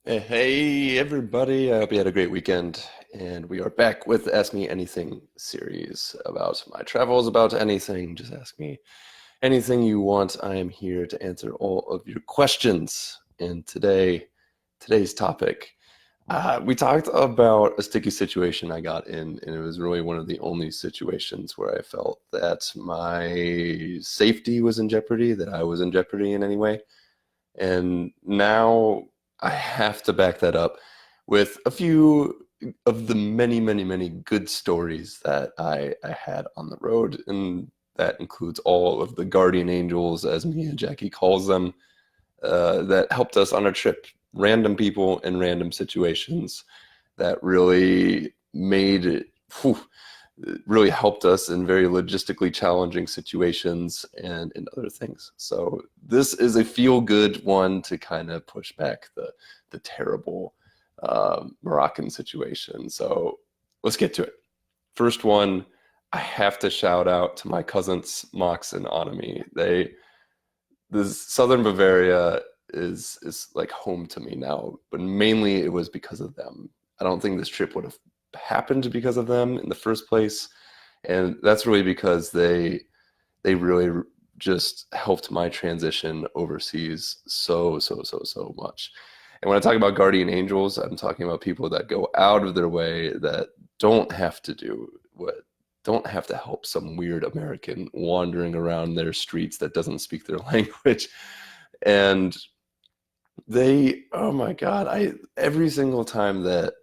Hey everybody, I hope you had a great weekend. And we are back with the Ask Me Anything series about my travels, about anything. Just ask me anything you want. I am here to answer all of your questions. And today's topic, we talked about a sticky situation I got in, and it was really one of the only situations where I felt that my safety was in jeopardy, that I was in jeopardy in any way. And now I have to back that up with a few of the many, many, many good stories that I had on the road. And that includes all of the guardian angels, as me and Jackie calls them, that helped us on our trip. Random people in random situations that really made it, whew, really helped us in very logistically challenging situations and in other things. So this is a feel-good one to kind of push back the terrible Moroccan situation. So let's get to it. First one, I have to shout out to my cousins Max and Anami. This Southern Bavaria is like home to me now, but mainly it was because of them. I don't think this trip would have happened because of them in the first place, and that's really because they really just helped my transition overseas so much. And when I talk about guardian angels, I'm talking about people that go out of their way, that don't have to do what don't have to help some weird American wandering around their streets that doesn't speak their language. And oh my God, I every single time that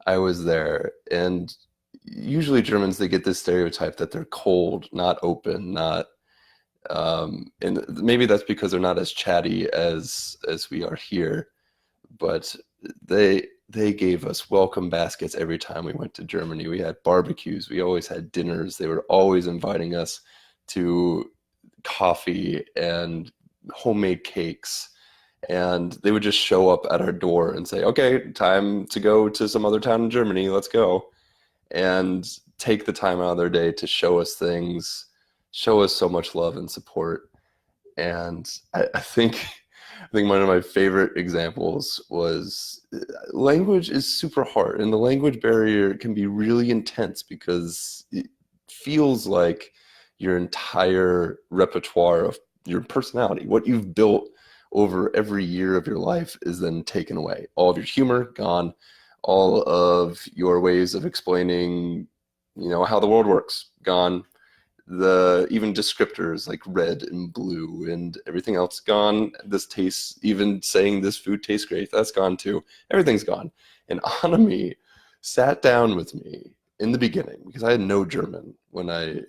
I was there, and usually Germans, they get this stereotype that they're cold, not open, not and maybe that's because they're not as chatty as we are here, but they gave us welcome baskets every time we went to Germany. We had barbecues, we always had dinners. They were always inviting us to coffee and homemade cakes. And they would just show up at our door and say, "Okay, time to go to some other town in Germany. Let's go." And take the time out of their day to show us things, show us so much love and support. And I think one of my favorite examples was language is super hard, and the language barrier can be really intense because it feels like your entire repertoire of your personality, what you've built over every year of your life, is then taken away. All of your humor gone, all of your ways of explaining, how the world works gone, the even descriptors like red and blue and everything else gone. This tastes, even saying this food tastes great, that's gone too. Everything's gone. And Anami sat down with me in the beginning because I had no German when I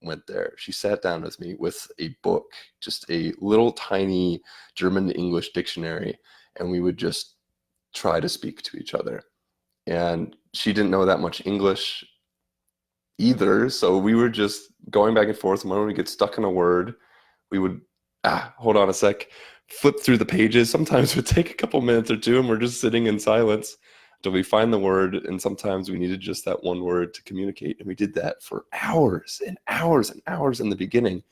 went there. She sat down with me with a book, just a little tiny German to English dictionary, and we would just try to speak to each other. And she didn't know that much English either. So we were just going back and forth. And when we get stuck in a word, we would, hold on a sec, flip through the pages. Sometimes it would take a couple minutes or two, and we're just sitting in silence until we find the word. And sometimes we needed just that one word to communicate. And we did that for hours and hours and hours in the beginning.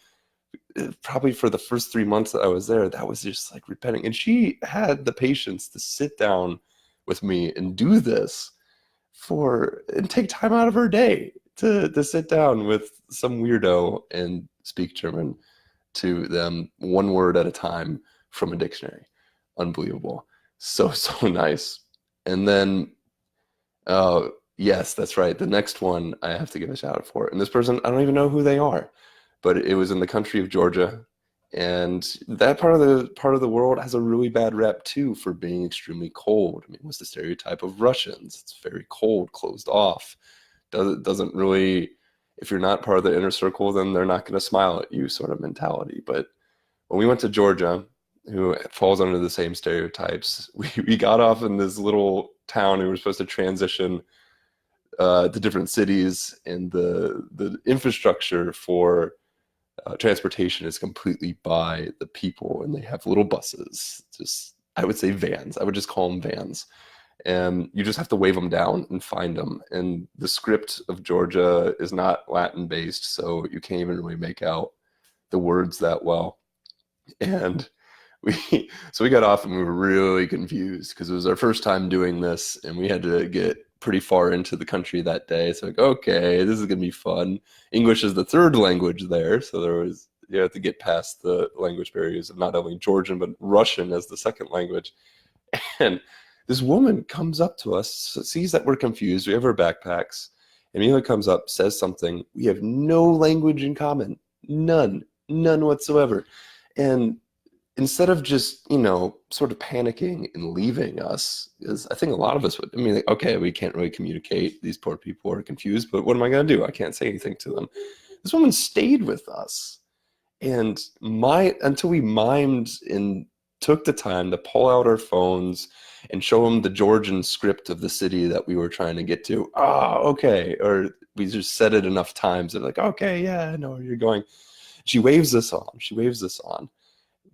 Probably for the first 3 months that I was there, that was just like repenting. And she had the patience to sit down with me and do this and take time out of her day to sit down with some weirdo and speak German to them one word at a time from a dictionary. Unbelievable. So nice. And then, yes, that's right. The next one I have to give a shout out for. And this person, I don't even know who they are, but it was in the country of Georgia. And that part of the world has a really bad rep too for being extremely cold. I mean, what's the stereotype of Russians? It's very cold, closed off. Doesn't really, if you're not part of the inner circle, then they're not going to smile at you sort of mentality. But when we went to Georgia, who falls under the same stereotypes, we got off in this little town. We were supposed to transition to different cities, and the infrastructure for transportation is completely by the people, and they have little buses, just I would say vans. I would just call them vans. And you just have to wave them down and find them. And the script of Georgia is not Latin based, so you can't even really make out the words that well. And We got off and we were really confused because it was our first time doing this, and we had to get pretty far into the country that day. So like, okay, this is gonna be fun. English is the third language there, so there was you have to get past the language barriers of not only Georgian but Russian as the second language. And this woman comes up to us, sees that we're confused. We have our backpacks. And Mila comes up, says something. We have no language in common. None. None whatsoever. And instead of just, sort of panicking and leaving us, is I think a lot of us would, I mean, like, okay, we can't really communicate. These poor people are confused, but what am I going to do? I can't say anything to them. This woman stayed with us. And until we mimed and took the time to pull out our phones and show them the Georgian script of the city that we were trying to get to. Oh, okay. Or we just said it enough times. They're like, okay, yeah, I know where you're going. She waves us on. She waves us on.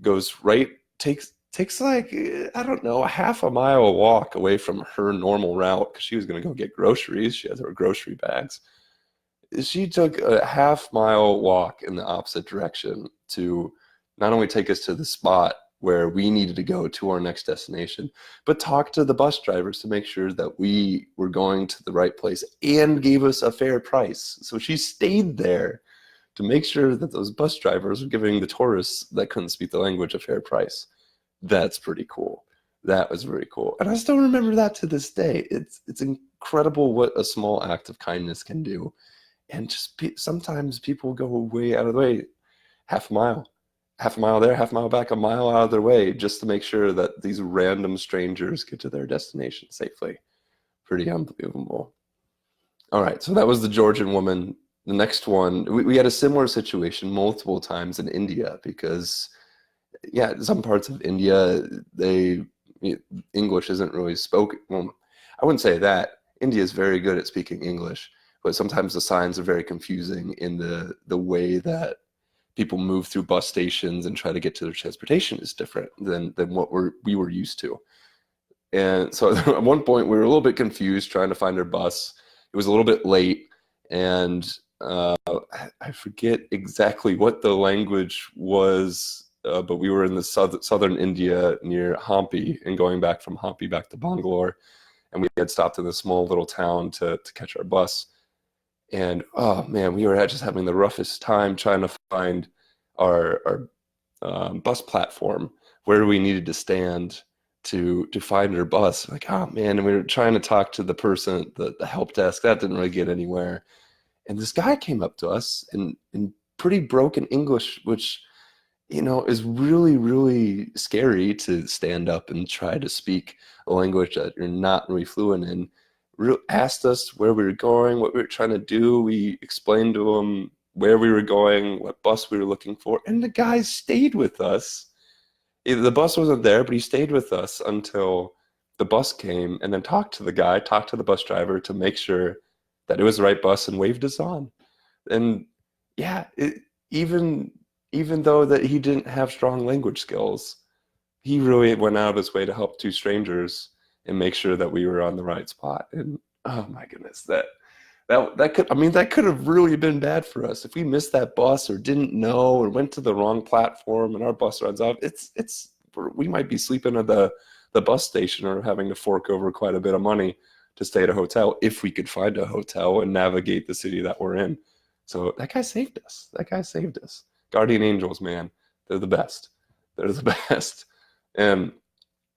Goes right, takes like, I don't know, a half a mile walk away from her normal route because she was going to go get groceries. She has her grocery bags. She took a half-mile walk in the opposite direction to not only take us to the spot where we needed to go to our next destination, but talk to the bus drivers to make sure that we were going to the right place and gave us a fair price. So she stayed there to make sure that those bus drivers were giving the tourists that couldn't speak the language a fair price. That's pretty cool. That was very cool. And I still remember that to this day. It's incredible what a small act of kindness can do. And just sometimes people go way out of the way, half a mile there, half a mile back, a mile out of their way just to make sure that these random strangers get to their destination safely. Pretty unbelievable. All right, so that was the Georgian woman. The next one, we had a similar situation multiple times in India because, yeah, some parts of India, English isn't really spoken. Well, I wouldn't say that. India is very good at speaking English, but sometimes the signs are very confusing in the way that people move through bus stations and try to get to their transportation is different than what we were used to. And so at one point we were a little bit confused trying to find our bus. It was a little bit late, and I forget exactly what the language was, but we were in the southern India near Hampi and going back from Hampi back to Bangalore, and we had stopped in a small little town to catch our bus. And oh man, we were just having the roughest time trying to find our bus platform where we needed to stand to find our bus. Like, oh man, and we were trying to talk to the person, the help desk. That didn't really get anywhere. And this guy came up to us in pretty broken English, which is really, really scary to stand up and try to speak a language that you're not really fluent in. Asked us where we were going, what we were trying to do. We explained to him where we were going, what bus we were looking for, and the guy stayed with us. The bus wasn't there, but he stayed with us until the bus came, and then talked to the bus driver to make sure that it was the right bus and waved us on. And yeah, even though that he didn't have strong language skills, he really went out of his way to help two strangers and make sure that we were on the right spot. And oh my goodness, that could have really been bad for us if we missed that bus or didn't know or went to the wrong platform and our bus runs off. We might be sleeping at the bus station or having to fork over quite a bit of money to stay at a hotel if we could find a hotel and navigate the city that we're in. So that guy saved us. Guardian angels, man, they're the best. They're the best. And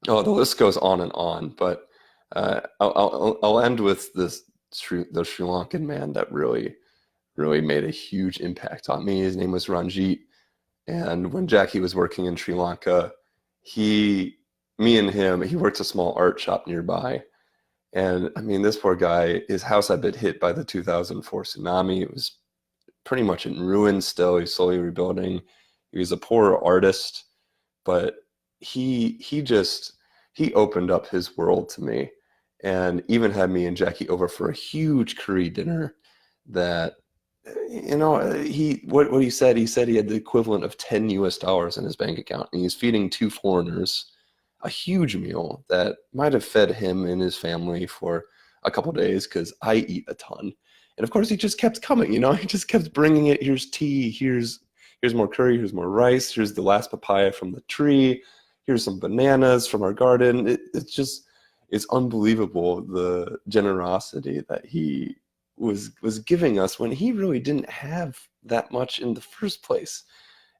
oh, the list goes on and on, but I'll end with the Sri Lankan man that really, really made a huge impact on me. His name was Ranjit, and when Jackie was working in Sri Lanka, he worked a small art shop nearby, and I mean, this poor guy, his house had been hit by the 2004 tsunami. It was pretty much in ruins still. He's slowly rebuilding. He was a poor artist, but he opened up his world to me, and even had me and Jackie over for a huge curry dinner that what he said he had the equivalent of $10 in his bank account, and he's feeding two foreigners a huge meal that might have fed him and his family for a couple days, because I eat a ton. And of course he just kept coming, he just kept bringing it. Here's tea, here's more curry, here's more rice, here's the last papaya from the tree. here's some bananas from our garden. It's just, it's unbelievable the generosity that he was giving us when he really didn't have that much in the first place.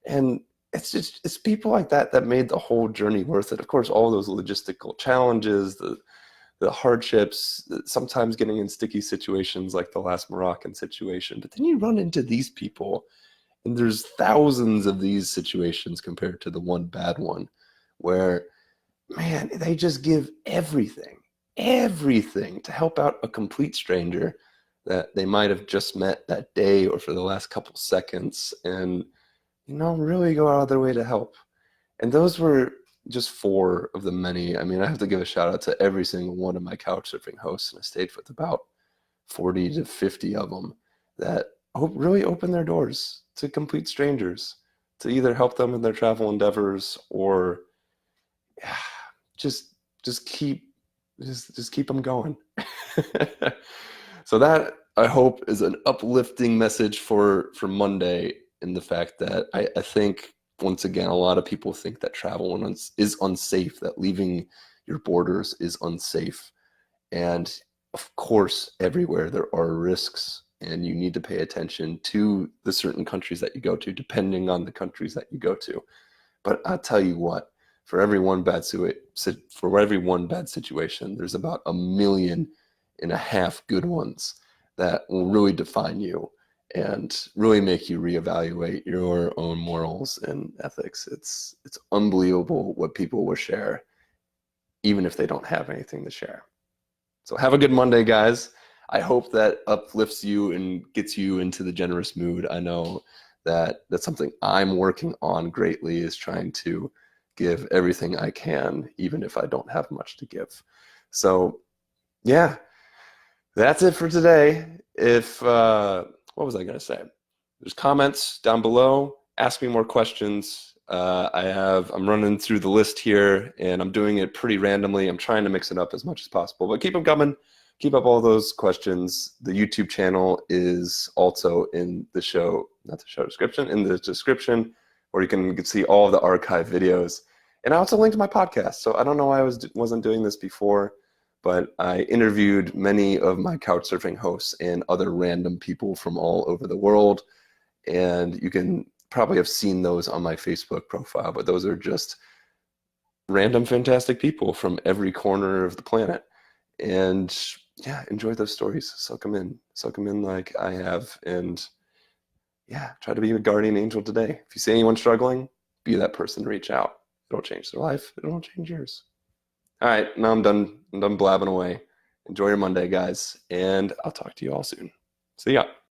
And it's just, it's people like that that made the whole journey worth it. Of course, all those logistical challenges, the hardships, sometimes getting in sticky situations like the last Moroccan situation. But then you run into these people, and there's thousands of these situations compared to the one bad one, where, man, they just give everything to help out a complete stranger that they might have just met that day or for the last couple seconds, and really go out of their way to help. And those were just four of the many. I mean, I have to give a shout out to every single one of my couch surfing hosts, and I stayed with about 40 to 50 of them that really opened their doors to complete strangers to either help them in their travel endeavors or just keep them going. So that, I hope, is an uplifting message for Monday, in the fact that I think, once again, a lot of people think that travel is unsafe, that leaving your borders is unsafe. And of course, everywhere there are risks, and you need to pay attention to the certain countries that you go to, depending on the countries that you go to. But I'll tell you what, for every one bad situation, there's about 1.5 million good ones that will really define you and really make you reevaluate your own morals and ethics. It's unbelievable what people will share, even if they don't have anything to share. So have a good Monday, guys. I hope that uplifts you and gets you into the generous mood. I know that that's something I'm working on greatly, is trying to give everything I can, even if I don't have much to give. So yeah, that's it for today. If what was I going to say? There's comments down below. Ask me more questions. I'm running through the list here, and I'm doing it pretty randomly. I'm trying to mix it up as much as possible, but keep them coming. Keep up all those questions. The YouTube channel is also in the show, not the show description, in the description, where you can see all of the archive videos. And I also linked my podcast. So I don't know why I wasn't doing this before, but I interviewed many of my couchsurfing hosts and other random people from all over the world. And you can probably have seen those on my Facebook profile, but those are just random fantastic people from every corner of the planet. And yeah, enjoy those stories. Soak them in like I have. And yeah, try to be a guardian angel today. If you see anyone struggling, be that person to reach out. It'll change their life. It'll change yours. All right, now I'm done blabbing away. Enjoy your Monday, guys, and I'll talk to you all soon. See ya.